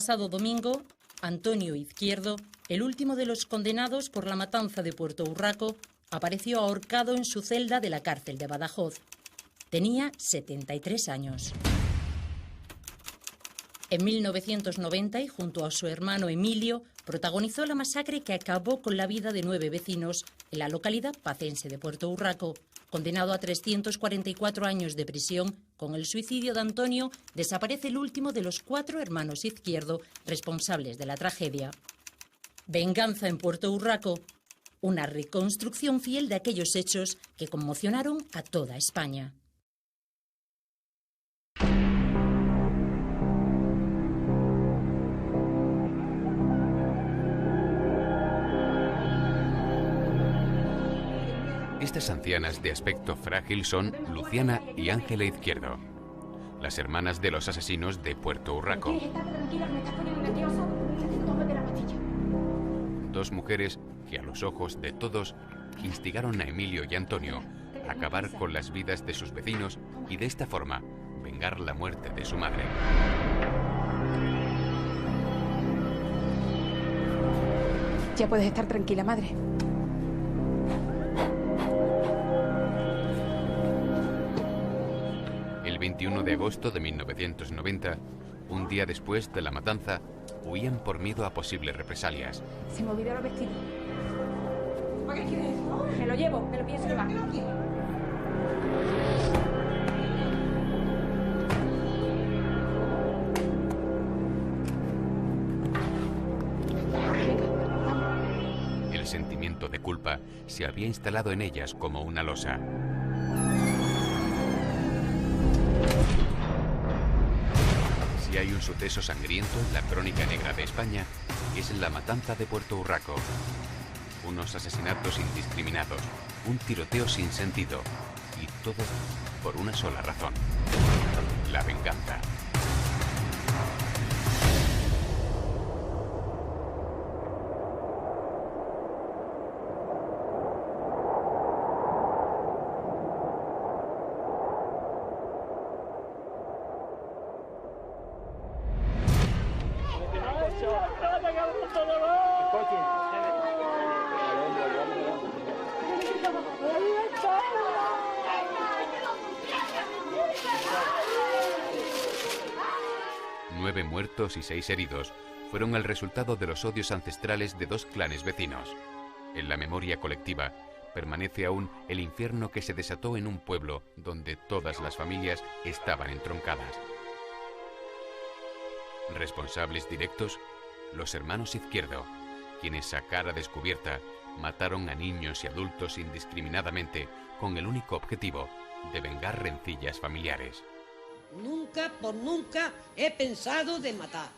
pasado domingo, Antonio Izquierdo, el último de los condenados por la matanza de Puerto Urraco, apareció ahorcado en su celda de la cárcel de Badajoz. Tenía 73 años. En 1990, y junto a su hermano Emilio, protagonizó la masacre que acabó con la vida de 9 vecinos en la localidad pacense de Puerto Urraco. Condenado a 344 años de prisión, con el suicidio de Antonio desaparece el último de los 4 hermanos Izquierdo responsables de la tragedia. Venganza en Puerto Urraco. Una reconstrucción fiel de aquellos hechos que conmocionaron a toda España. Estas ancianas de aspecto frágil son Luciana y Ángela Izquierdo, las hermanas de los asesinos de Puerto Urraco. Dos mujeres que a los ojos de todos instigaron a Emilio y Antonio a acabar con las vidas de sus vecinos y de esta forma vengar la muerte de su madre. Ya puedes estar tranquila, madre. El 21 de agosto de 1990, un día después de la matanza, huían por miedo a posibles represalias. Se me olvidó los vestidos. ¿Para qué quieres? Me lo llevo, me lo pienso llevar. El sentimiento de culpa se había instalado en ellas como una losa. Si hay un suceso sangriento en la crónica negra de España, es la matanza de Puerto Urraco. Unos asesinatos indiscriminados, un tiroteo sin sentido, y todo por una sola razón: la venganza. Nueve muertos y 6 heridos fueron el resultado de los odios ancestrales de 2 clanes vecinos. En la memoria colectiva permanece aún el infierno que se desató en un pueblo donde todas las familias estaban entroncadas. Responsables directos, los hermanos Izquierdo, quienes a cara descubierta mataron a niños y adultos indiscriminadamente con el único objetivo de vengar rencillas familiares. Nunca, por nunca, he pensado de matar.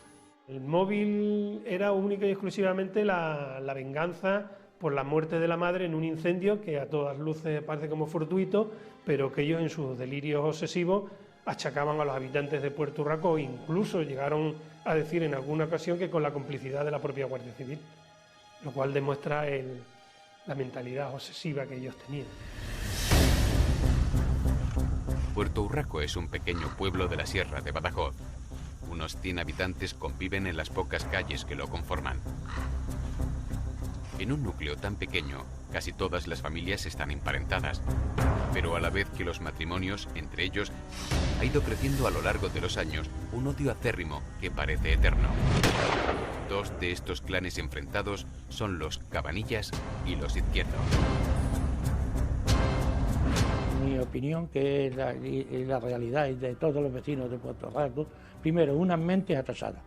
El móvil era única y exclusivamente la venganza por la muerte de la madre en un incendio que a todas luces parece como fortuito, pero que ellos en sus delirios obsesivos achacaban a los habitantes de Puerto Urraco, e incluso llegaron a decir en alguna ocasión que con la complicidad de la propia Guardia Civil, lo cual demuestra la mentalidad obsesiva que ellos tenían. Puerto Urraco es un pequeño pueblo de la Sierra de Badajoz. Unos 100 habitantes conviven en las pocas calles que lo conforman. En un núcleo tan pequeño, casi todas las familias están emparentadas, pero a la vez que los matrimonios, entre ellos, ha ido creciendo a lo largo de los años un odio acérrimo que parece eterno. 2 de estos clanes enfrentados son los Cabanillas y los Izquierdo. Mi opinión, que es la realidad de todos los vecinos de Puerto Urraco, primero, unas mentes atrasadas,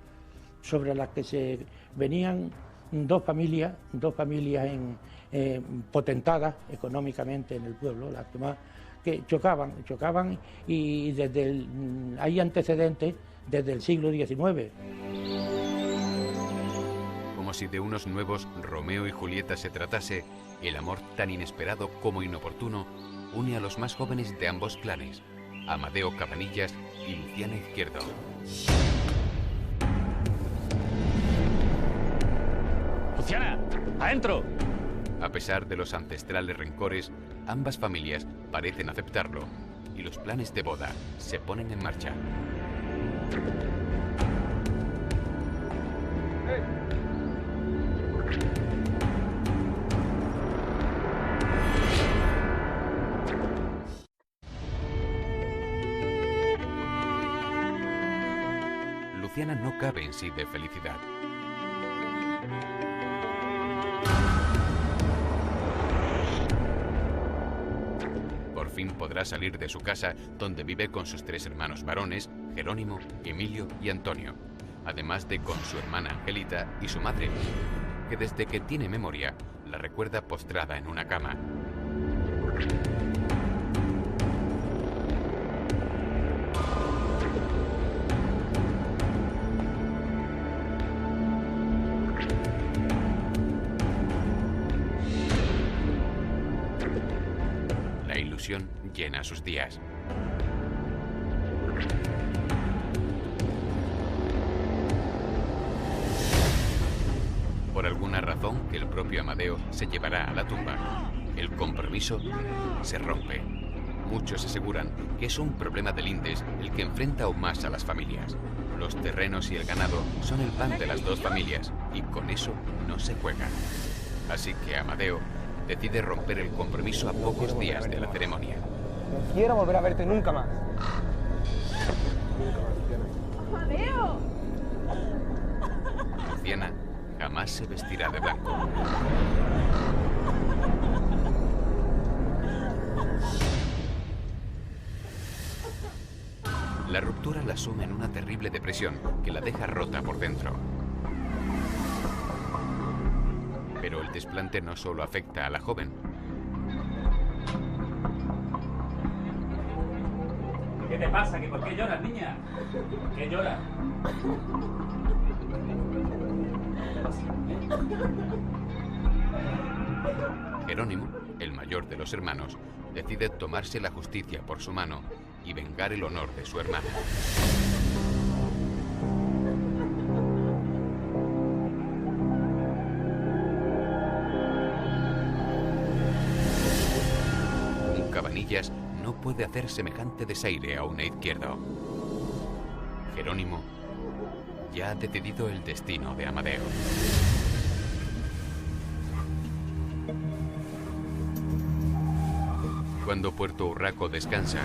sobre las que se venían dos familias potentadas económicamente en el pueblo, las que más que chocaban y hay antecedentes desde el siglo XIX. Como si de unos nuevos Romeo y Julieta se tratase, el amor tan inesperado como inoportuno une a los más jóvenes de ambos clanes, Amadeo Cabanillas y Luciana Izquierdo. ¡Luciana! ¡Adentro! A pesar de los ancestrales rencores, ambas familias parecen aceptarlo y los planes de boda se ponen en marcha. Luciana no cabe en sí de felicidad. Por fin podrá salir de su casa, donde vive con sus 3 hermanos varones, Jerónimo, Emilio y Antonio, además de con su hermana Angelita y su madre, que desde que tiene memoria la recuerda postrada en una cama. La ilusión llena sus días. Por alguna razón que el propio Amadeo se llevará a la tumba, el compromiso se rompe. Muchos aseguran que es un problema de lindes el que enfrenta aún más a las familias. Los terrenos y el ganado son el pan de las 2 familias y con eso no se juega. Así que Amadeo decide romper el compromiso a pocos días de la ceremonia. No quiero volver a verte nunca más. ¡Amadeo! Luciana jamás se vestirá de blanco. La ruptura la suma en una terrible depresión que la deja rota por dentro. Pero el desplante no solo afecta a la joven. ¿Qué te pasa? ¿Por qué lloras, niña? ¿Por qué lloras? Jerónimo, el mayor de los hermanos, decide tomarse la justicia por su mano y vengar el honor de su hermana. Un Cabanillas no puede hacer semejante desaire a una izquierda. Jerónimo ya ha decidido el destino de Amadeo. Cuando Puerto Urraco descansa,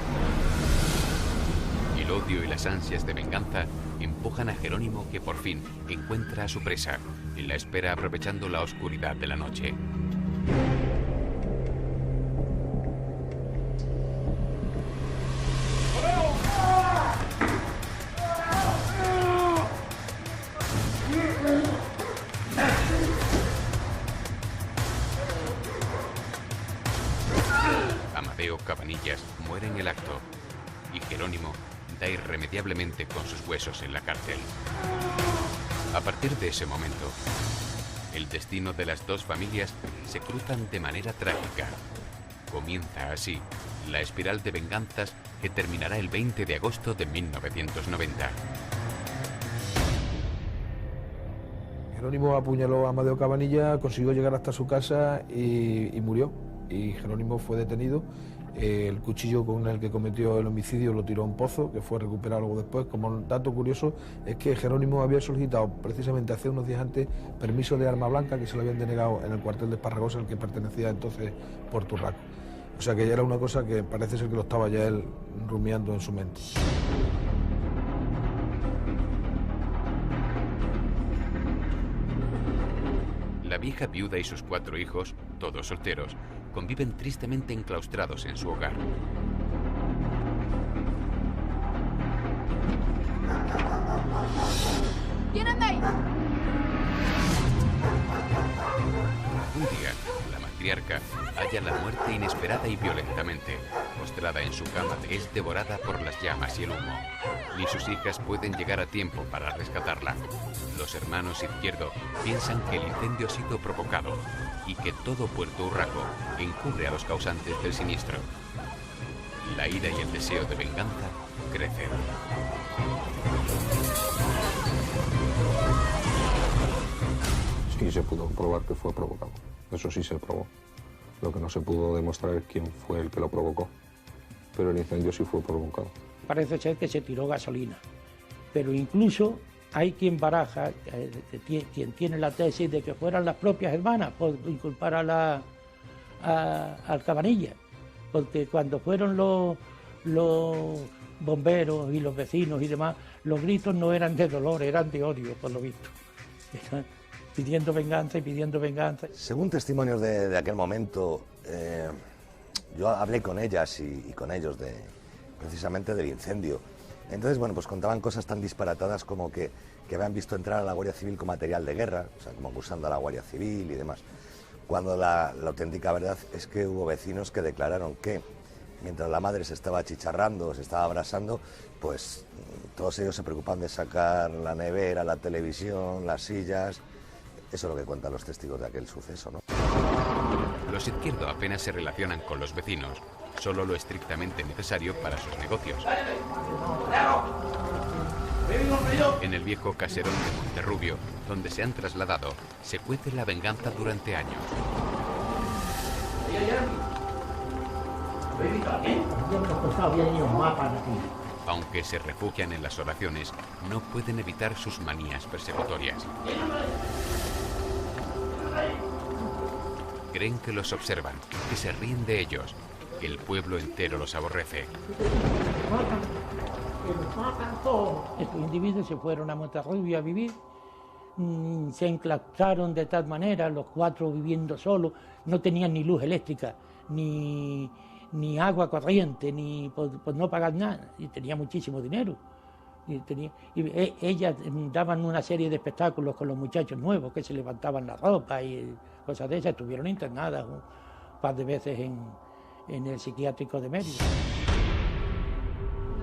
el odio y las ansias de venganza empujan a Jerónimo, que por fin encuentra a su presa y la espera aprovechando la oscuridad de la noche. Amadeo Cabanillas muere en el acto y Jerónimo da irremediablemente con sus huesos en la cárcel. A partir de ese momento, el destino de las 2 familias se cruzan de manera trágica. Comienza así la espiral de venganzas que terminará el 20 de agosto de 1990. Jerónimo apuñaló a Amadeo Cabanillas, consiguió llegar hasta su casa y murió. Y Jerónimo fue detenido. El cuchillo con el que cometió el homicidio lo tiró a un pozo, que fue recuperado luego después. Como dato curioso es que Jerónimo había solicitado precisamente hace unos días antes permiso de arma blanca, que se lo habían denegado en el cuartel de Esparragosa, al que pertenecía entonces Puerto Urraco. O sea que ya era una cosa que parece ser que lo estaba ya él rumiando en su mente. La vieja viuda y sus 4 hijos, todos solteros, conviven tristemente enclaustrados en su hogar. ¿Quién anda ahí? Un día, la matriarca halla la muerte inesperada y violentamente. Postrada en su cama, es devorada por las llamas y el humo. Ni sus hijas pueden llegar a tiempo para rescatarla. Los hermanos Izquierdo piensan que el incendio ha sido provocado y que todo Puerto Urraco encubre a los causantes del siniestro. La ira y el deseo de venganza crecen. Sí se pudo probar que fue provocado. Eso sí se probó. Lo que no se pudo demostrar es quién fue el que lo provocó. Pero el incendio sí fue provocado. Parece ser que se tiró gasolina. Pero incluso hay quien baraja, quien tiene la tesis de que fueran las propias hermanas por inculpar al Cabanillas. Porque cuando fueron los bomberos y los vecinos y demás, los gritos no eran de dolor, eran de odio, por lo visto. Están pidiendo venganza y pidiendo venganza. Según testimonios de aquel momento, yo hablé con ellas y con ellos precisamente del incendio. Entonces, bueno, pues contaban cosas tan disparatadas como que habían visto entrar a la Guardia Civil con material de guerra, o sea, como acusando a la Guardia Civil y demás. Cuando la auténtica verdad es que hubo vecinos que declararon que mientras la madre se estaba achicharrando, se estaba abrasando, pues todos ellos se preocupaban de sacar la nevera, la televisión, las sillas. Eso es lo que cuentan los testigos de aquel suceso, ¿no? Los Izquierdo apenas se relacionan con los vecinos, solo lo estrictamente necesario para sus negocios. En el viejo caserón de Monterrubio, donde se han trasladado, se cuece la venganza durante años. Aunque se refugian en las oraciones, no pueden evitar sus manías persecutorias. Creen que los observan, que se ríen de ellos, que el pueblo entero los aborrece. Estos individuos se fueron a Monterrubio a vivir, se enclaustraron de tal manera, los 4 viviendo solos, no tenían ni luz eléctrica, ni agua corriente, ni por no pagar nada, y tenía muchísimo dinero. Ellas daban una serie de espectáculos con los muchachos nuevos, que se levantaban la ropa y cosas de esas. Estuvieron internadas un par de veces en el psiquiátrico de Mérida.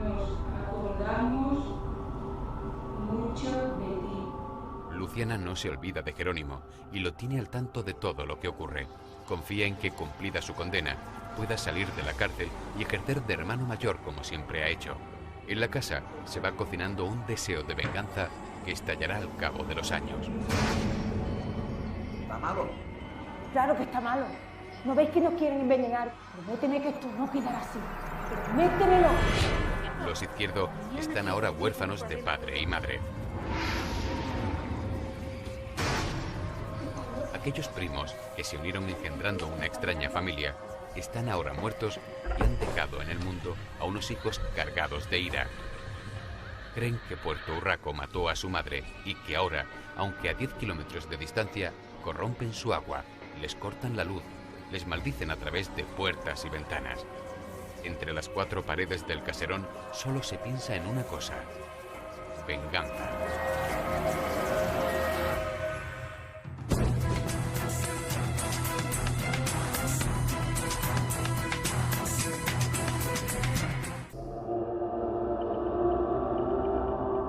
Nos acordamos mucho de ti. Luciana no se olvida de Jerónimo y lo tiene al tanto de todo lo que ocurre. Confía en que, cumplida su condena, pueda salir de la cárcel y ejercer de hermano mayor como siempre ha hecho. En la casa se va cocinando un deseo de venganza que estallará al cabo de los años. ¿Está malo? Claro que está malo. ¿No veis que nos quieren envenenar? Prométeme que esto no quedará así. Prométemelo. Los Izquierdo están ahora huérfanos de padre y madre. Aquellos primos que se unieron engendrando una extraña familia están ahora muertos y han dejado en el mundo a unos hijos cargados de ira. Creen que Puerto Urraco mató a su madre y que ahora, aunque a 10 kilómetros de distancia, corrompen su agua, les cortan la luz, les maldicen a través de puertas y ventanas. Entre las 4 paredes del caserón solo se piensa en una cosa: venganza.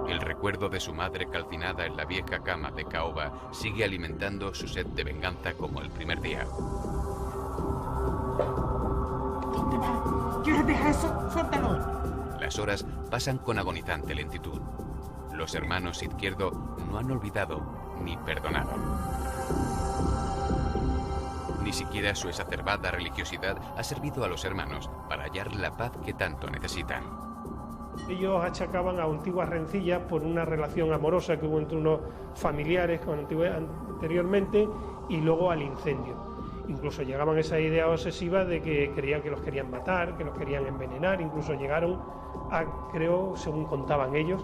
El recuerdo de su madre calcinada en la vieja cama de caoba sigue alimentando su sed de venganza como el primer día. ¿Quieres dejar eso? Suéltalo. Las horas pasan con agonizante lentitud. Los hermanos Izquierdo no han olvidado ni perdonado. Ni siquiera su exacerbada religiosidad ha servido a los hermanos para hallar la paz que tanto necesitan. Ellos achacaban a antiguas rencillas por una relación amorosa que hubo entre unos familiares anteriormente y luego al incendio. Incluso llegaban a esa idea obsesiva de que creían que los querían matar, que los querían envenenar. Incluso llegaron a, creo, según contaban ellos,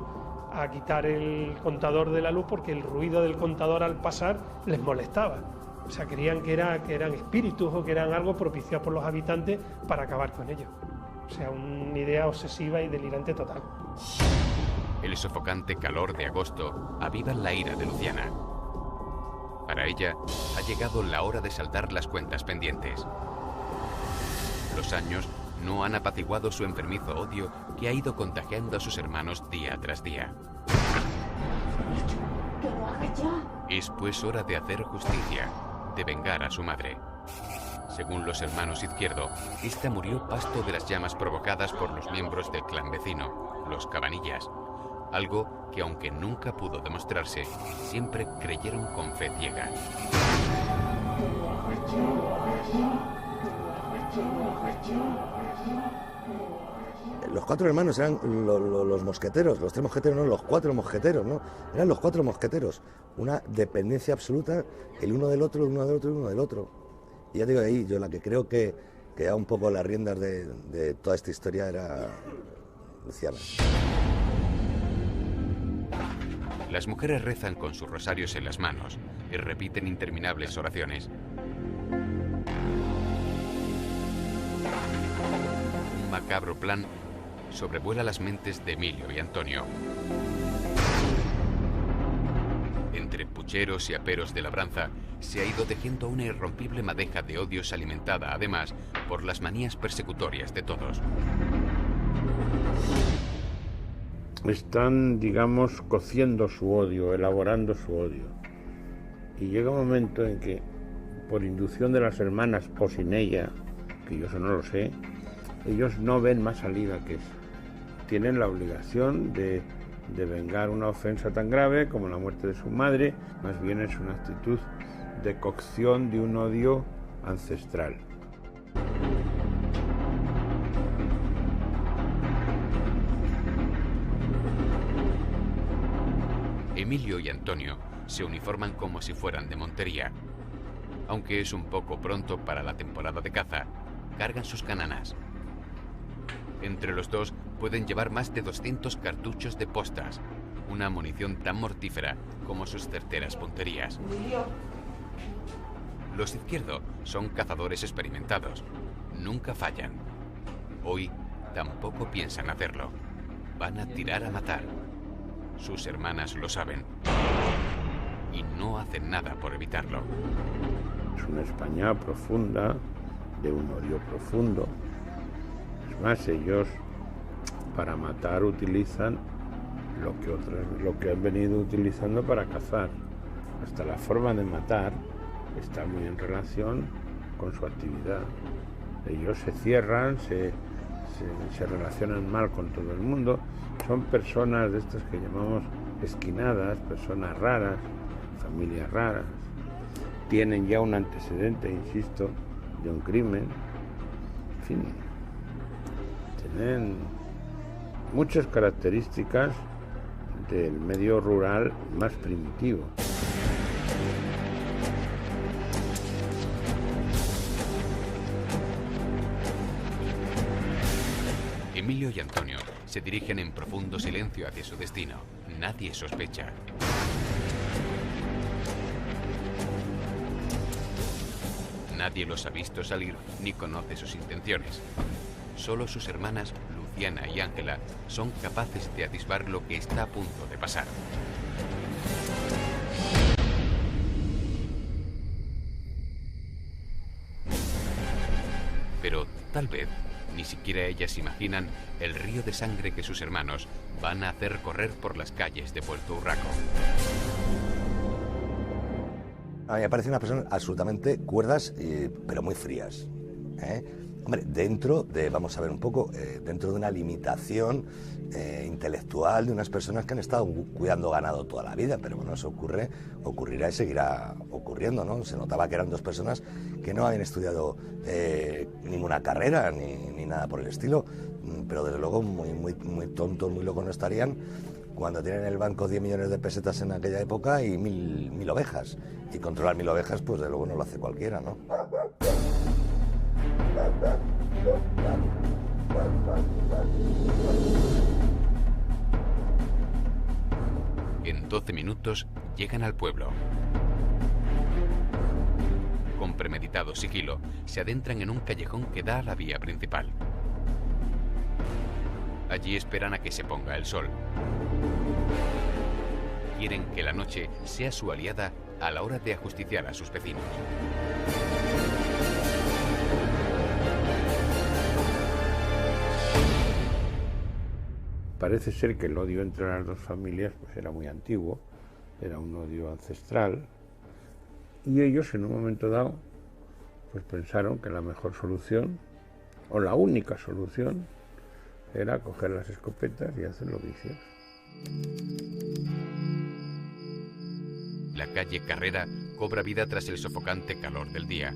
a quitar el contador de la luz porque el ruido del contador al pasar les molestaba. O sea, creían que eran espíritus o que eran algo propiciado por los habitantes para acabar con ellos. O sea, una idea obsesiva y delirante total. El sofocante calor de agosto aviva la ira de Luciana. Para ella, ha llegado la hora de saldar las cuentas pendientes. Los años no han apaciguado su enfermizo odio que ha ido contagiando a sus hermanos día tras día. ¡Que lo haga ya! Es pues hora de hacer justicia, de vengar a su madre. Según los hermanos Izquierdo, esta murió pasto de las llamas provocadas por los miembros del clan vecino, los Cabanillas. Algo que, aunque nunca pudo demostrarse, siempre creyeron con fe ciega. Los 4 hermanos eran los mosqueteros, los 3 mosqueteros, no, los 4 mosqueteros, ¿no? Eran los 4 mosqueteros. Una dependencia absoluta, el uno del otro, el uno del otro, el uno del otro. Y ya digo ahí, yo la que creo que que ya un poco las riendas de toda esta historia era Luciana. Las mujeres rezan con sus rosarios en las manos y repiten interminables oraciones. Un macabro plan sobrevuela las mentes de Emilio y Antonio. Entre pucheros y aperos de labranza se ha ido tejiendo una irrompible madeja de odios alimentada, además, por las manías persecutorias de todos. Están, digamos, cociendo su odio, elaborando su odio. Y llega un momento en que, por inducción de las hermanas o sin ella, que yo eso no lo sé, ellos no ven más salida que eso. Tienen la obligación de vengar una ofensa tan grave como la muerte de su madre, más bien es una actitud de cocción de un odio ancestral. Emilio y Antonio se uniforman como si fueran de montería. Aunque es un poco pronto para la temporada de caza, cargan sus cananas. Entre los dos pueden llevar más de 200 cartuchos de postas, una munición tan mortífera como sus certeras punterías. Los Izquierdo son cazadores experimentados. Nunca fallan. Hoy tampoco piensan hacerlo. Van a tirar a matar. Sus hermanas lo saben. Y no hacen nada por evitarlo. Es una España profunda, de un odio profundo. Es más, ellos para matar utilizan lo que han venido utilizando para cazar. Hasta la forma de matar está muy en relación con su actividad. Ellos se cierran, se relacionan mal con todo el mundo. Son personas de estas que llamamos esquinadas, personas raras, familias raras. Tienen ya un antecedente, insisto, de un crimen. En fin, tienen muchas características del medio rural más primitivo. Emilio y Antonio se dirigen en profundo silencio hacia su destino. Nadie sospecha. Nadie los ha visto salir ni conoce sus intenciones. Solo sus hermanas, Luciana y Ángela, son capaces de atisbar lo que está a punto de pasar. Pero tal vez ni siquiera ellas imaginan el río de sangre que sus hermanos van a hacer correr por las calles de Puerto Urraco. A mí me parecen unas personas absolutamente cuerdas, pero muy frías. Hombre, dentro de, vamos a ver un poco, dentro de una limitación intelectual de unas personas que han estado cuidando ganado toda la vida, pero bueno, eso ocurrirá y seguirá ocurriendo, ¿no? Se notaba que eran dos personas que no habían estudiado ninguna carrera ni nada por el estilo, pero desde luego muy tontos, muy locos no estarían cuando tienen en el banco 10 millones de pesetas en aquella época y mil ovejas. Y controlar 1000 ovejas, pues de luego no lo hace cualquiera, ¿no? En 12 minutos llegan al pueblo. Con premeditado sigilo, se adentran en un callejón que da a la vía principal. Allí esperan a que se ponga el sol. Quieren que la noche sea su aliada a la hora de ajusticiar a sus vecinos. Parece ser que el odio entre las dos familias pues era muy antiguo, era un odio ancestral, y ellos en un momento dado pues pensaron que la mejor solución, o la única solución, era coger las escopetas y hacer lo que hicieron. La calle Carrera cobra vida tras el sofocante calor del día.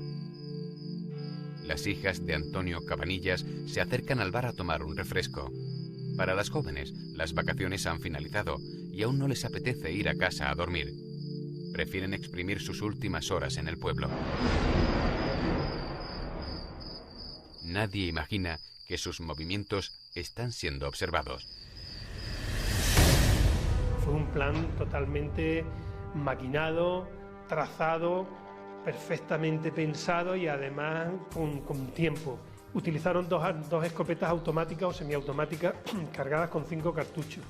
Las hijas de Antonio Cabanillas se acercan al bar a tomar un refresco. Para las jóvenes, las vacaciones han finalizado y aún no les apetece ir a casa a dormir. Prefieren exprimir sus últimas horas en el pueblo. nadie imagina que sus movimientos están siendo observados. Fue un plan totalmente maquinado, trazado, perfectamente pensado y además con tiempo. Utilizaron dos escopetas automáticas o semiautomáticas cargadas con 5 cartuchos.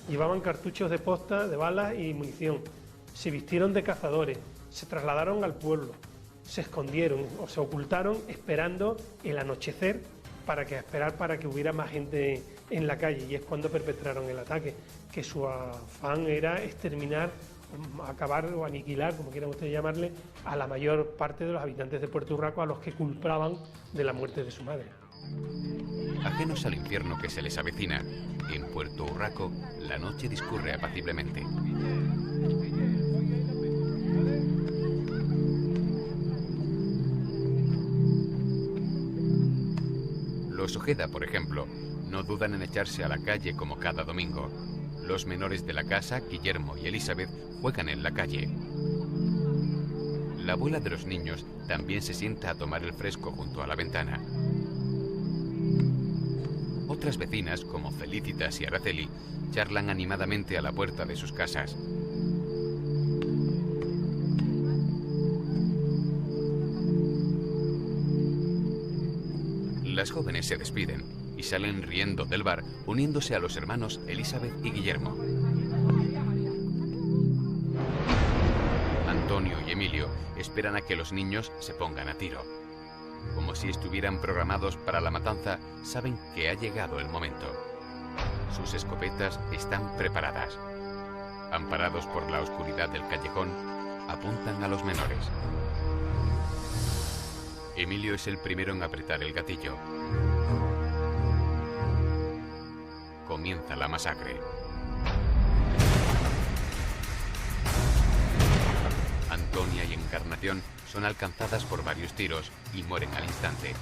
Llevaban cartuchos de posta, de balas y munición. Se vistieron de cazadores, se trasladaron al pueblo, se escondieron o se ocultaron esperando el anochecer para que hubiera más gente en la calle, y es cuando perpetraron el ataque, que su afán era exterminar, acabar o aniquilar, como quieran ustedes llamarle, a la mayor parte de los habitantes de Puerto Urraco, a los que culpaban de la muerte de su madre. Ajenos al infierno que se les avecina, en Puerto Urraco la noche discurre apaciblemente. Los Ojeda, por ejemplo, no dudan en echarse a la calle como cada domingo. Los menores de la casa, Guillermo y Elizabeth, juegan en la calle. La abuela de los niños también se sienta a tomar el fresco junto a la ventana. Otras vecinas, como Felicitas y Araceli, charlan animadamente a la puerta de sus casas. Las jóvenes se despiden y salen riendo del bar, uniéndose a los hermanos Elizabeth y Guillermo. Antonio y Emilio esperan a que los niños se pongan a tiro. Como si estuvieran programados para la matanza, saben que ha llegado el momento. Sus escopetas están preparadas. Amparados por la oscuridad del callejón, apuntan a los menores. Emilio es el primero en apretar el gatillo. Comienza la masacre. Antonia y Encarnación son alcanzadas por varios tiros y mueren al instante.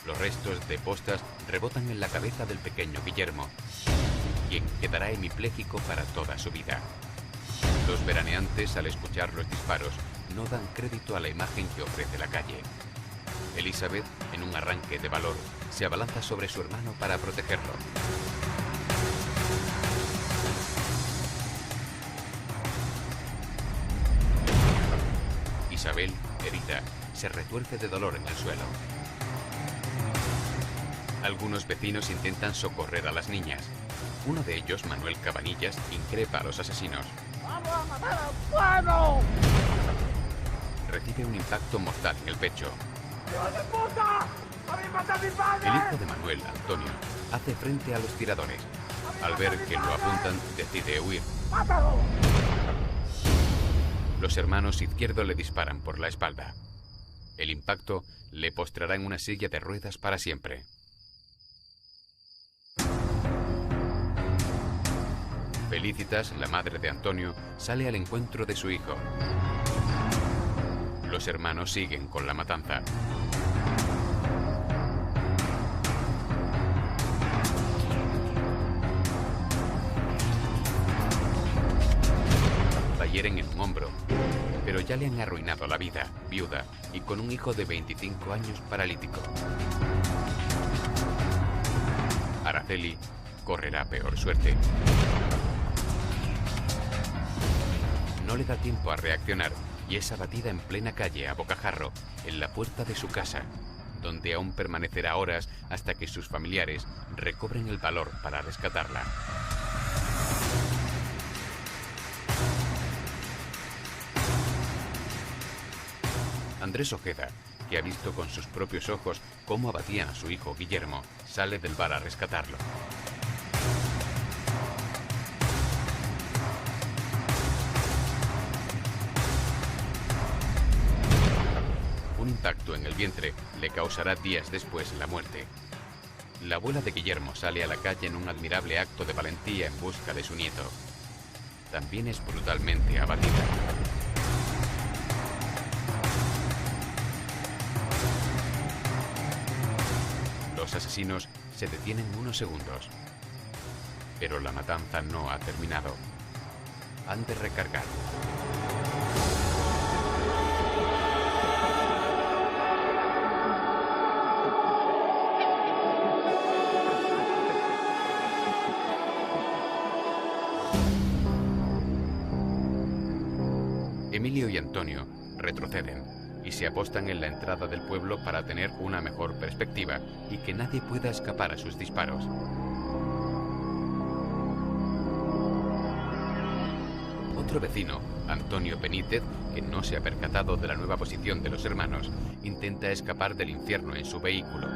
Los restos de postas rebotan en la cabeza del pequeño Guillermo, quien quedará hemipléjico para toda su vida. Los veraneantes, al escuchar los disparos, no dan crédito a la imagen que ofrece la calle. Elizabeth, en un arranque de valor, se abalanza sobre su hermano para protegerlo. Isabel, herida, se retuerce de dolor en el suelo. Algunos vecinos intentan socorrer a las niñas. Uno de ellos, Manuel Cabanillas, increpa a los asesinos. ¡Vamos a matar al pueblo! Recibe un impacto mortal en el pecho. ¡Hijo de puta! ¡Habéis matado a mi padre! El hijo de Manuel, Antonio, hace frente a los tiradores. Al ver que lo apuntan, decide huir. ¡Mátalo! Los hermanos Izquierdo le disparan por la espalda. El impacto le postrará en una silla de ruedas para siempre. Felicitas, la madre de Antonio, sale al encuentro de su hijo. Los hermanos siguen con la matanza. La hieren en un hombro, pero ya le han arruinado la vida, viuda y con un hijo de 25 años paralítico. Araceli correrá peor suerte. No le da tiempo a reaccionar y es abatida en plena calle a bocajarro, en la puerta de su casa, donde aún permanecerá horas hasta que sus familiares recobren el valor para rescatarla. Andrés Ojeda, que ha visto con sus propios ojos cómo abatían a su hijo Guillermo, sale del bar a rescatarlo. Un impacto en el vientre le causará días después la muerte. La abuela de Guillermo sale a la calle en un admirable acto de valentía en busca de su nieto. También es brutalmente abatida. Los asesinos se detienen unos segundos. Pero la matanza no ha terminado. Han de recargar. Emilio y Antonio retroceden y se apostan en la entrada del pueblo para tener una mejor perspectiva y que nadie pueda escapar a sus disparos. Otro vecino, Antonio Benítez, que no se ha percatado de la nueva posición de los hermanos, intenta escapar del infierno en su vehículo.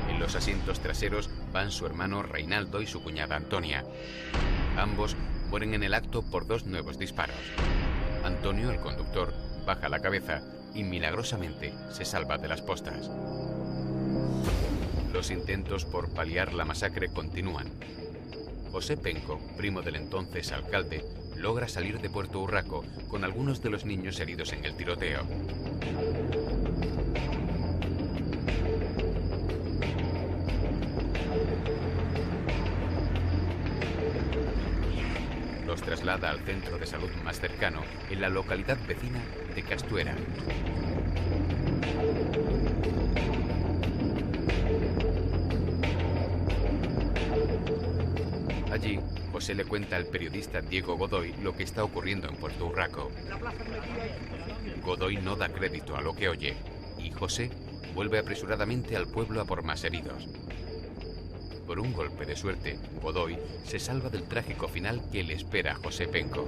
En los asientos traseros van su hermano Reinaldo y su cuñada Antonia. Ambos mueren en el acto por 2 nuevos disparos. Antonio, el conductor, baja la cabeza y milagrosamente se salva de las postas. Los intentos por paliar la masacre continúan. José Penco, primo del entonces alcalde, logra salir de Puerto Urraco con algunos de los niños heridos en el tiroteo. Los traslada al centro de salud más cercano, en la localidad vecina de Castuera. Allí, José le cuenta al periodista Diego Godoy lo que está ocurriendo en Puerto Urraco. Godoy no da crédito a lo que oye y José vuelve apresuradamente al pueblo a por más heridos. Por un golpe de suerte, Godoy se salva del trágico final que le espera a José Penco.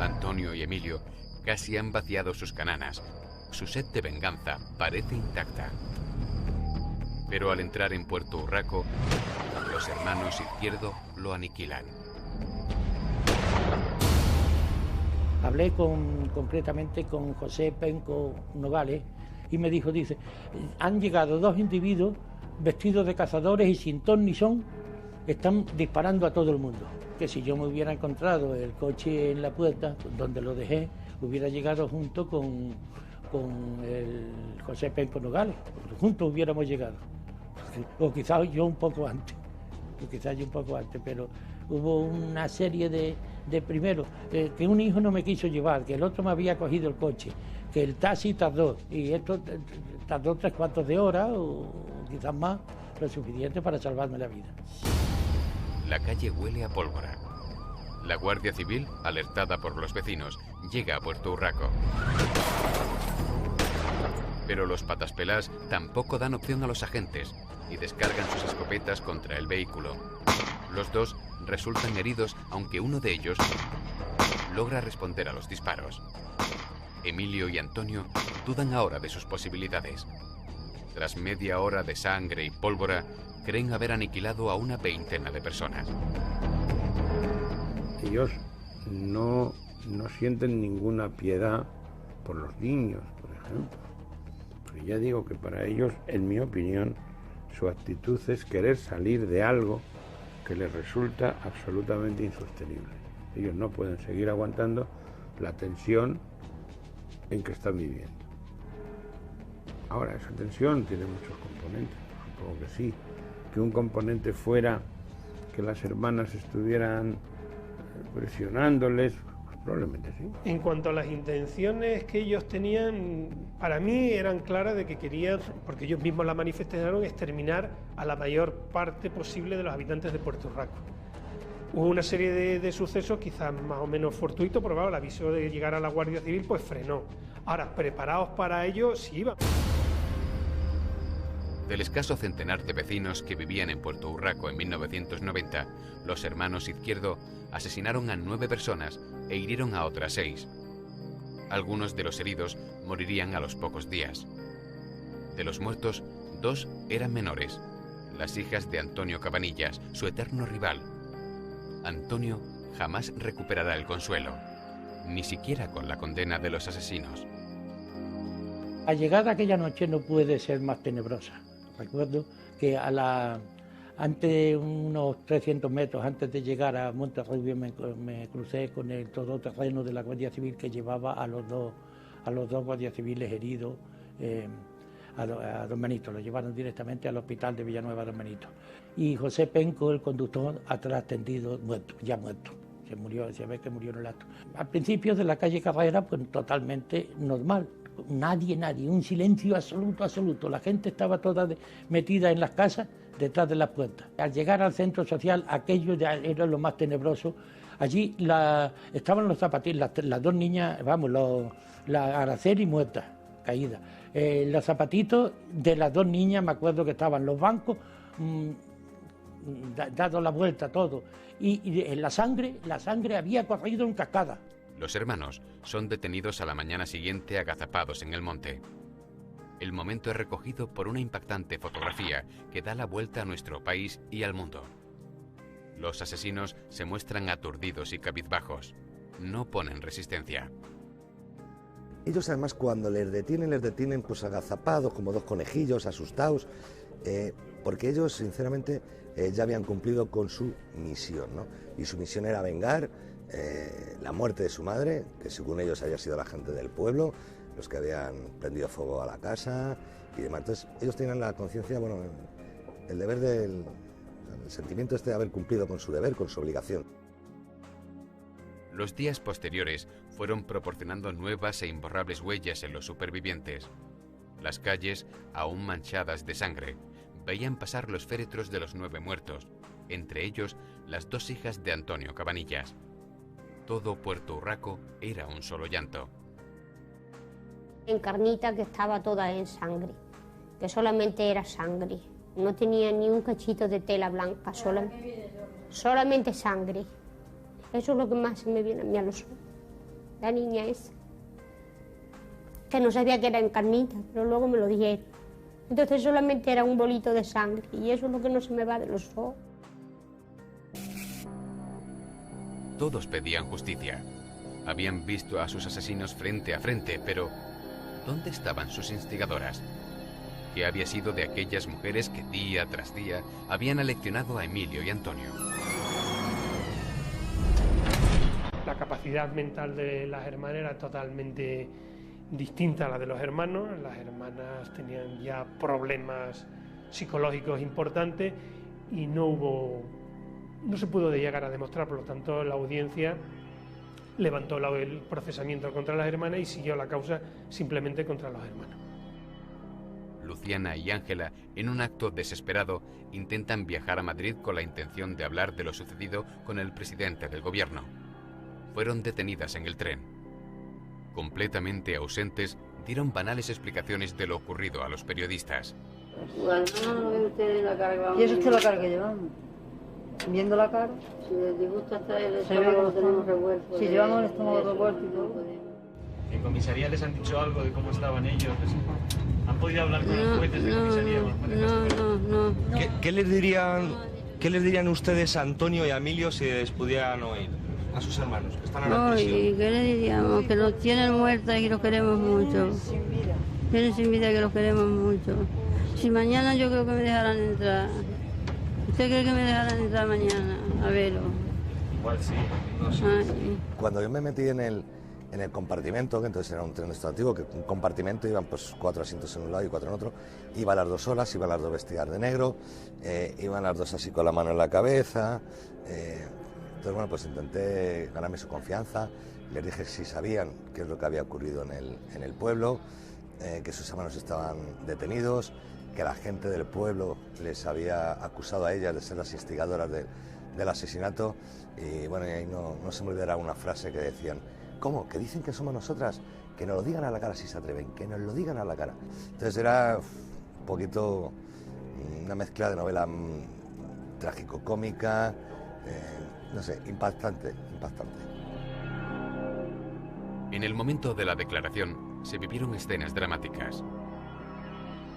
Antonio y Emilio casi han vaciado sus cananas. Su sed de venganza parece intacta. Pero al entrar en Puerto Urraco, los hermanos Izquierdo lo aniquilan. Hablé concretamente con José Penco Nogales y me dijo, dice, han llegado 2 individuos vestidos de cazadores y sin ton ni son, están disparando a todo el mundo. Que si yo me hubiera encontrado el coche en la puerta, donde lo dejé, hubiera llegado junto con el José Penco Nogales, juntos hubiéramos llegado, o quizás yo un poco antes, pero hubo una serie de primero, que un hijo no me quiso llevar, que el otro me había cogido el coche, que el taxi tardó, y esto tardó 3/4 de hora, o quizás más, lo suficiente para salvarme la vida. La calle huele a pólvora. La Guardia Civil, alertada por los vecinos, llega a Puerto Urraco. Pero los pataspelás tampoco dan opción a los agentes y descargan sus escopetas contra el vehículo. Los 2 resultan heridos, aunque uno de ellos logra responder a los disparos. Emilio y Antonio dudan ahora de sus posibilidades. Tras media hora de sangre y pólvora, creen haber aniquilado a una veintena de personas. Ellos no sienten ninguna piedad por los niños, por ejemplo. Porque ya digo que para ellos, en mi opinión, su actitud es querer salir de algo que les resulta absolutamente insostenible. Ellos no pueden seguir aguantando la tensión en que están viviendo. Ahora, esa tensión tiene muchos componentes, supongo que sí. Que un componente fuera que las hermanas estuvieran presionándoles, pues probablemente sí. En cuanto a las intenciones que ellos tenían, para mí eran claras de que querían, porque ellos mismos la manifestaron, exterminar a la mayor parte posible de los habitantes de Puerto Urraco. Hubo una serie de sucesos, quizás más o menos fortuitos, pero claro, el aviso de llegar a la Guardia Civil pues frenó. Ahora, preparados para ello, sí iban. Del escaso centenar de vecinos que vivían en Puerto Urraco en 1990, los hermanos Izquierdo asesinaron a 9 personas e hirieron a otras 6. Algunos de los heridos morirían a los pocos días. De los muertos, 2 eran menores, las hijas de Antonio Cabanillas, su eterno rival. Antonio jamás recuperará el consuelo, ni siquiera con la condena de los asesinos. La llegada aquella noche no puede ser más tenebrosa. Recuerdo que antes, unos 300 metros antes de llegar a Monterrubio, me crucé con el todoterreno de la Guardia Civil que llevaba a los dos guardias civiles heridos a Don Benito. Lo llevaron directamente al hospital de Villanueva Don Benito. Y José Penco, el conductor, atrás tendido, muerto, ya muerto. Se ve que murió en el acto. Al principio de la calle Carrera, pues totalmente normal, nadie, un silencio absoluto. La gente estaba toda metida en las casas, detrás de las puertas. Al llegar al centro social, aquello ya era lo más tenebroso. Allí estaban los zapatillos, las dos niñas, vamos, la Araceli muerta, caída. Los zapatitos de las dos niñas, me acuerdo que estaban los bancos, dado la vuelta todo. Y la sangre había corrido en cascada. Los hermanos son detenidos a la mañana siguiente agazapados en el monte. El momento es recogido por una impactante fotografía que da la vuelta a nuestro país y al mundo. Los asesinos se muestran aturdidos y cabizbajos. No ponen resistencia. Ellos además cuando les detienen pues agazapados, como dos conejillos, asustados, porque ellos sinceramente ya habían cumplido con su misión, ¿no? Y su misión era vengar la muerte de su madre, que según ellos había sido la gente del pueblo, los que habían prendido fuego a la casa y demás. Entonces ellos tenían la conciencia, bueno, el deber el sentimiento de haber cumplido con su deber, con su obligación. Los días posteriores fueron proporcionando nuevas e imborrables huellas en los supervivientes. Las calles, aún manchadas de sangre, veían pasar los féretros de los 9 muertos, entre ellos las 2 hijas de Antonio Cabanillas. Todo Puerto Urraco era un solo llanto. Encarnita que estaba toda en sangre, que solamente era sangre. No tenía ni un cachito de tela blanca, solamente sangre. Eso es lo que más se me viene a mí a los ojos. La niña esa, que no sabía que era Encarnita, pero luego me lo dijeron. Entonces solamente era un bolito de sangre y eso es lo que no se me va de los ojos. Todos pedían justicia. Habían visto a sus asesinos frente a frente, pero ¿dónde estaban sus instigadoras? ¿Qué había sido de aquellas mujeres que día tras día habían aleccionado a Emilio y Antonio? La capacidad mental de las hermanas era totalmente distinta a la de los hermanos. Las hermanas tenían ya problemas psicológicos importantes y no se pudo llegar a demostrar, por lo tanto la audiencia levantó el procesamiento contra las hermanas y siguió la causa simplemente contra los hermanos. Luciana y Ángela, en un acto desesperado, intentan viajar a Madrid con la intención de hablar de lo sucedido con el presidente del gobierno. Fueron detenidas en el tren. Completamente ausentes, dieron banales explicaciones de lo ocurrido a los periodistas. Bueno, no ve usted la cara que vamos. ¿Y es usted la cara que llevamos? ¿Viendo la cara? Si les disgusta hasta el estómago, lo tenemos revuelto. Si llevamos el estómago revuelto y todo. ¿En comisaría les han dicho algo de cómo estaban ellos? ¿Han podido hablar con los jueces de comisaría? No. ¿Qué les dirían ustedes a Antonio y a Emilio si les pudieran oír? A sus hermanos, que están en la prisión. ¿Y qué le diríamos? Que nos tienen muertas y que los queremos mucho. Tienen sin vida que los queremos mucho. Si mañana yo creo que me dejarán entrar. ¿Usted cree que me dejarán entrar mañana? A verlo. Igual sí, no sé. Cuando yo me metí en el compartimento, que entonces era un tren extractivo, que un compartimento iban pues 4 asientos en un lado y 4 en otro, iban las 2 solas, iban las 2 vestidas de negro, iban las 2 así con la mano en la cabeza. Entonces, bueno, pues intenté ganarme su confianza, les dije si sabían qué es lo que había ocurrido en el pueblo, que sus hermanos estaban detenidos, que la gente del pueblo les había acusado a ellas de ser las instigadoras del asesinato, y bueno, y ahí no se me olvidará una frase que decían: ¿cómo? ¿Que dicen que somos nosotras? Que nos lo digan a la cara si se atreven, que nos lo digan a la cara. Entonces era un poquito una mezcla de novela trágico-cómica, no sé, impactante. En el momento de la declaración se vivieron escenas dramáticas.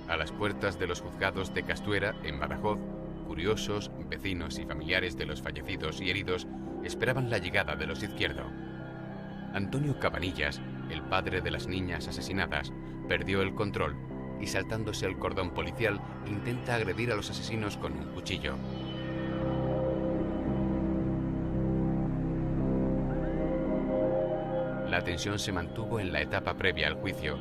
A las puertas de los juzgados de Castuera, en Badajoz, curiosos, vecinos y familiares de los fallecidos y heridos esperaban la llegada de los Izquierdo. Antonio Cabanillas, el padre de las niñas asesinadas, perdió el control y, saltándose el cordón policial, intenta agredir a los asesinos con un cuchillo. La tensión se mantuvo en la etapa previa al juicio.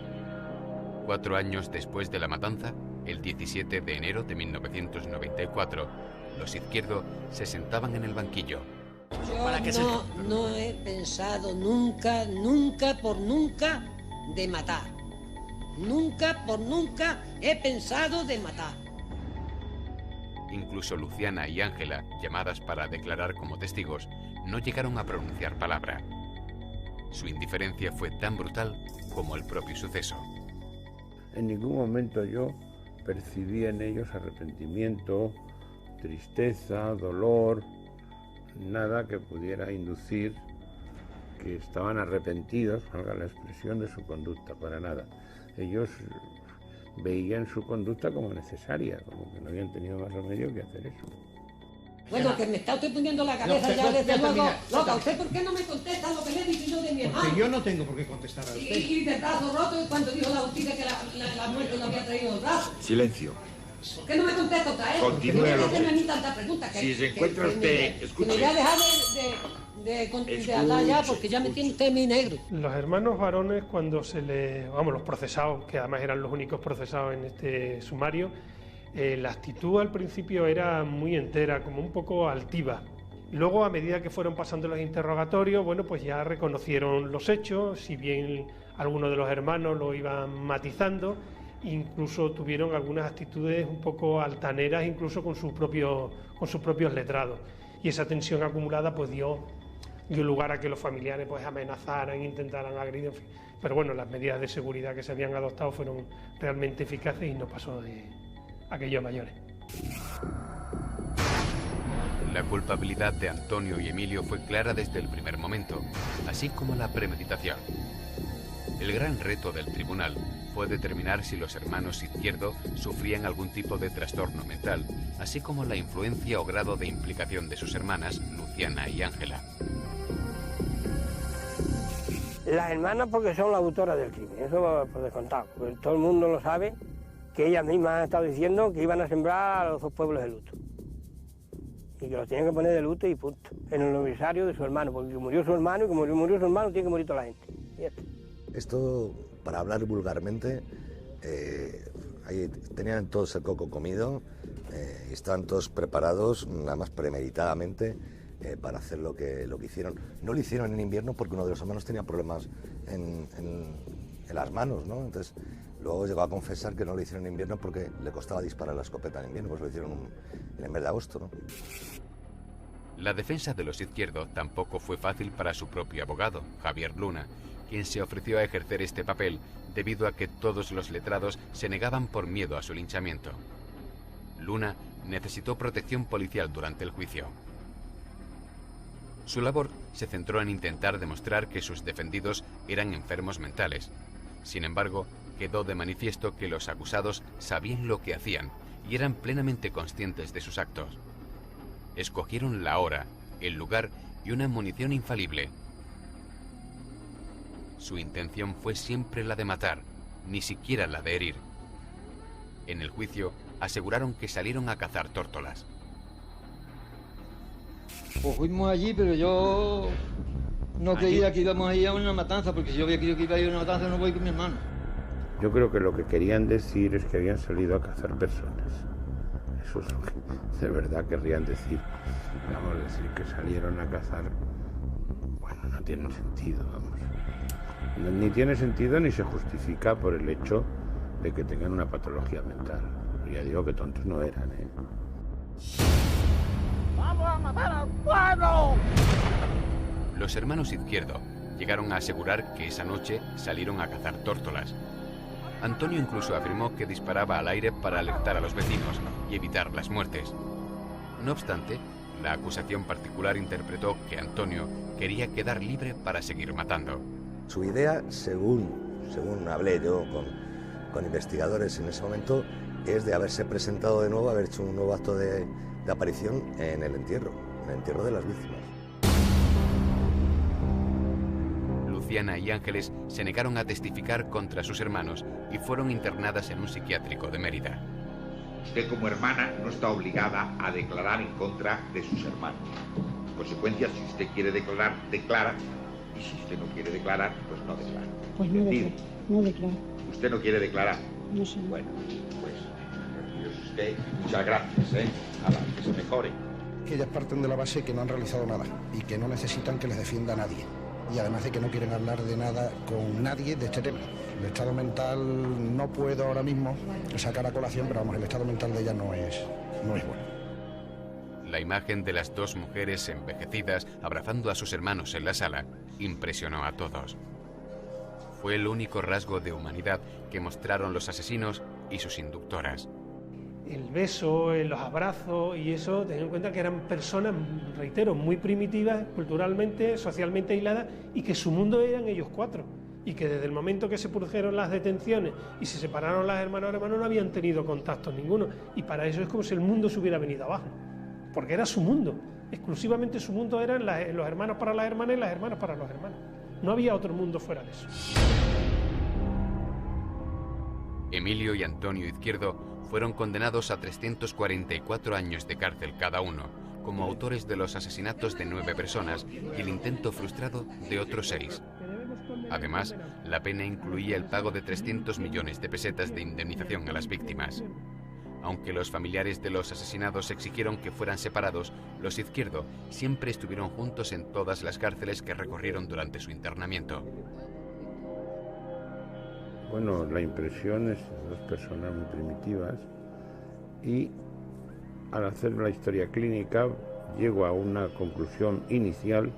4 años después de la matanza, el 17 de enero de 1994, los Izquierdo se sentaban en el banquillo. Yo no he pensado nunca de matar. Nunca, por nunca, he pensado de matar. Incluso Luciana y Ángela, llamadas para declarar como testigos, no llegaron a pronunciar palabra. Su indiferencia fue tan brutal como el propio suceso. En ningún momento yo percibí en ellos arrepentimiento, tristeza, dolor, nada que pudiera inducir que estaban arrepentidos, valga la expresión, de su conducta, para nada. Ellos veían su conducta como necesaria, como que no habían tenido más remedio que hacer eso. Bueno, que me está usted poniendo la cabeza ya desde luego. Loca, ¿usted por qué no me contesta lo que le he dicho yo de mi hermano? Porque yo no tengo por qué contestar a usted. Y de brazo roto, cuando dijo la justicia que la muerte no había traído el brazo. Silencio. ¿Por qué no me contesta otra vez? Continúe Porque no me lo que- hacen a mí tantas preguntas. Si se encuentra usted, Que escuche. me voy a dejar de hablar ya, porque ya me tiene usted mi negro. Los hermanos varones, cuando los procesados, que además eran los únicos procesados en este sumario, la actitud al principio era muy entera, como un poco altiva. Luego, a medida que fueron pasando los interrogatorios, bueno, pues ya reconocieron los hechos, si bien algunos de los hermanos lo iban matizando, incluso tuvieron algunas actitudes un poco altaneras, incluso con sus propios letrados. Y esa tensión acumulada pues dio lugar a que los familiares pues amenazaran, intentaran agredir, en fin. Pero bueno, las medidas de seguridad que se habían adoptado fueron realmente eficaces y no pasó de aquello a mayores. La culpabilidad de Antonio y Emilio fue clara desde el primer momento, así como la premeditación. El gran reto del tribunal fue determinar si los hermanos Izquierdo sufrían algún tipo de trastorno mental, así como la influencia o grado de implicación de sus hermanas, Luciana y Ángela. Las hermanas porque son las autoras del crimen, eso va por descontado, porque todo el mundo lo sabe, que ellas mismas han estado diciendo que iban a sembrar a los dos pueblos de luto. Y que los tenían que poner de luto y punto, en el aniversario de su hermano, porque murió su hermano y como murió su hermano tiene que morir toda la gente. Y ya está. Esto, para hablar vulgarmente, ahí tenían todos el coco comido y estaban todos preparados, nada más premeditadamente, para hacer lo que hicieron. No lo hicieron en invierno porque uno de los hermanos tenía problemas en las manos, ¿no? Entonces, luego llegó a confesar que no lo hicieron en invierno porque le costaba disparar la escopeta en invierno, pues lo hicieron en el mes de agosto, ¿no? La defensa de los Izquierdo tampoco fue fácil para su propio abogado, Javier Luna, quien se ofreció a ejercer este papel debido a que todos los letrados se negaban por miedo a su linchamiento. Luna necesitó protección policial durante el juicio. Su labor se centró en intentar demostrar que sus defendidos eran enfermos mentales. Sin embargo, quedó de manifiesto que los acusados sabían lo que hacían y eran plenamente conscientes de sus actos. Escogieron la hora, el lugar y una munición infalible. Su intención fue siempre la de matar, ni siquiera la de herir. En el juicio aseguraron que salieron a cazar tórtolas. Pues fuimos allí, pero yo no creía que íbamos a ir a una matanza, porque si yo había querido que iba a ir a una matanza no voy con mi hermano. Yo creo que lo que querían decir es que habían salido a cazar personas. Eso es lo que de verdad querrían decir. Vamos a decir que salieron a cazar, bueno, no tiene sentido, vamos. Ni tiene sentido ni se justifica por el hecho de que tengan una patología mental. Ya digo que tontos no eran, ¿eh? ¡Vamos a matar al pueblo! Los hermanos Izquierdo llegaron a asegurar que esa noche salieron a cazar tórtolas. Antonio incluso afirmó que disparaba al aire para alertar a los vecinos y evitar las muertes. No obstante, la acusación particular interpretó que Antonio quería quedar libre para seguir matando. Su idea, según hablé yo con investigadores en ese momento, es de haberse presentado de nuevo, haber hecho un nuevo acto de aparición en el entierro de las víctimas. Luciana y Ángeles se negaron a testificar contra sus hermanos y fueron internadas en un psiquiátrico de Mérida. Usted como hermana no está obligada a declarar en contra de sus hermanos. En consecuencia, si usted quiere declarar, declara, y si usted no quiere declarar, pues no declara. Pues no declaro, no declaro. ¿Usted no quiere declarar? No sé. Bueno, pues Dios usted, muchas gracias, Nada, que se mejore. Que ellas parten de la base que no han realizado nada y que no necesitan que les defienda nadie. Y además de que no quieren hablar de nada con nadie de este tema. El estado mental no puedo ahora mismo sacar a colación, pero vamos, el estado mental de ella no es bueno. La imagen de las dos mujeres envejecidas abrazando a sus hermanos en la sala impresionó a todos. Fue el único rasgo de humanidad que mostraron los asesinos y sus inductoras. El beso, los abrazos y eso, teniendo en cuenta que eran personas, reitero, muy primitivas, culturalmente, socialmente aisladas, y que su mundo eran ellos cuatro. Y que desde el momento que se produjeron las detenciones y se separaron las hermanas no habían tenido contacto ninguno. Y para eso es como si el mundo se hubiera venido abajo. Porque era su mundo. Exclusivamente su mundo eran los hermanos para las hermanas y las hermanas para los hermanos. No había otro mundo fuera de eso. Emilio y Antonio Izquierdo fueron condenados a 344 años de cárcel cada uno, como autores de los asesinatos de 9 personas y el intento frustrado de otros 6. Además, la pena incluía el pago de 300 millones de pesetas de indemnización a las víctimas. Aunque los familiares de los asesinados exigieron que fueran separados, los Izquierdo siempre estuvieron juntos en todas las cárceles que recorrieron durante su internamiento. Bueno, la impresión es de 2 personas muy primitivas y al hacer la historia clínica llego a una conclusión inicial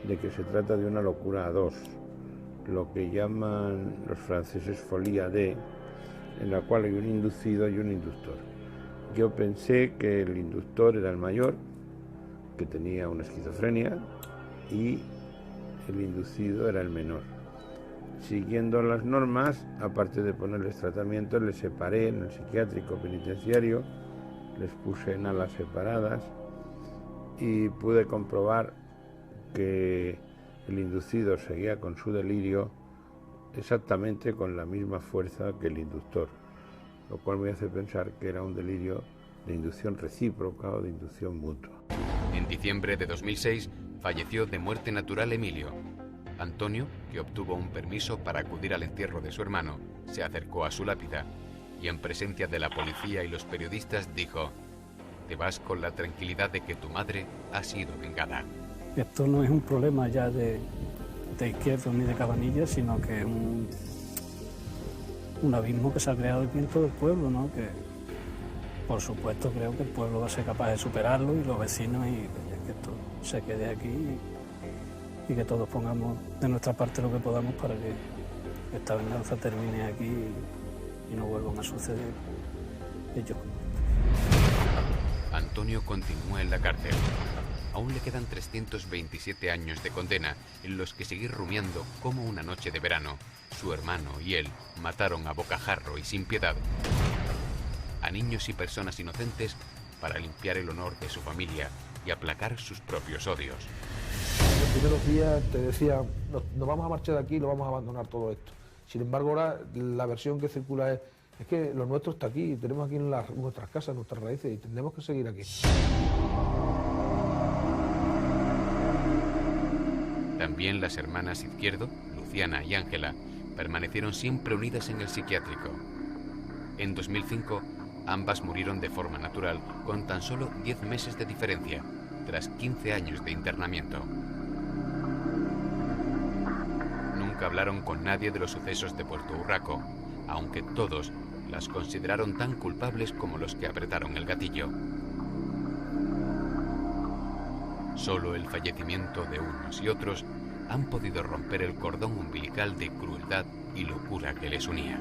de que se trata de una locura a 2, lo que llaman los franceses folie à deux, en la cual hay un inducido y un inductor. Yo pensé que el inductor era el mayor, que tenía una esquizofrenia, y el inducido era el menor. Siguiendo las normas, aparte de ponerles tratamiento, les separé en el psiquiátrico penitenciario, les puse en alas separadas y pude comprobar que el inducido seguía con su delirio exactamente con la misma fuerza que el inductor, lo cual me hace pensar que era un delirio de inducción recíproca o de inducción mutua. En diciembre de 2006 falleció de muerte natural Emilio. Antonio, que obtuvo un permiso para acudir al entierro de su hermano, se acercó a su lápida y en presencia de la policía y los periodistas dijo: «Te vas con la tranquilidad de que tu madre ha sido vengada». Esto no es un problema ya de Izquierdo ni de Cabanillas, sino que es un abismo que se ha creado aquí en todo el pueblo, ¿no? Que, por supuesto, creo que el pueblo va a ser capaz de superarlo y los vecinos, y que esto se quede aquí y que todos pongamos de nuestra parte lo que podamos para que esta venganza termine aquí y no vuelvan a suceder hechos. Antonio continúa en la cárcel. Aún le quedan 327 años de condena en los que seguir rumiando cómo una noche de verano su hermano y él mataron a bocajarro y sin piedad a niños y personas inocentes para limpiar el honor de su familia y aplacar sus propios odios. Los primeros días te decía, nos vamos a marchar de aquí y lo vamos a abandonar todo esto. Sin embargo, ahora la versión que circula es que lo nuestro está aquí, tenemos aquí nuestras casas, nuestras raíces y tenemos que seguir aquí. También las hermanas Izquierdo, Luciana y Ángela, permanecieron siempre unidas en el psiquiátrico. En 2005, ambas murieron de forma natural con tan solo 10 meses de diferencia, tras 15 años de internamiento. Nunca hablaron con nadie de los sucesos de Puerto Urraco, aunque todos las consideraron tan culpables como los que apretaron el gatillo. Solo el fallecimiento de unos y otros han podido romper el cordón umbilical de crueldad y locura que les unía.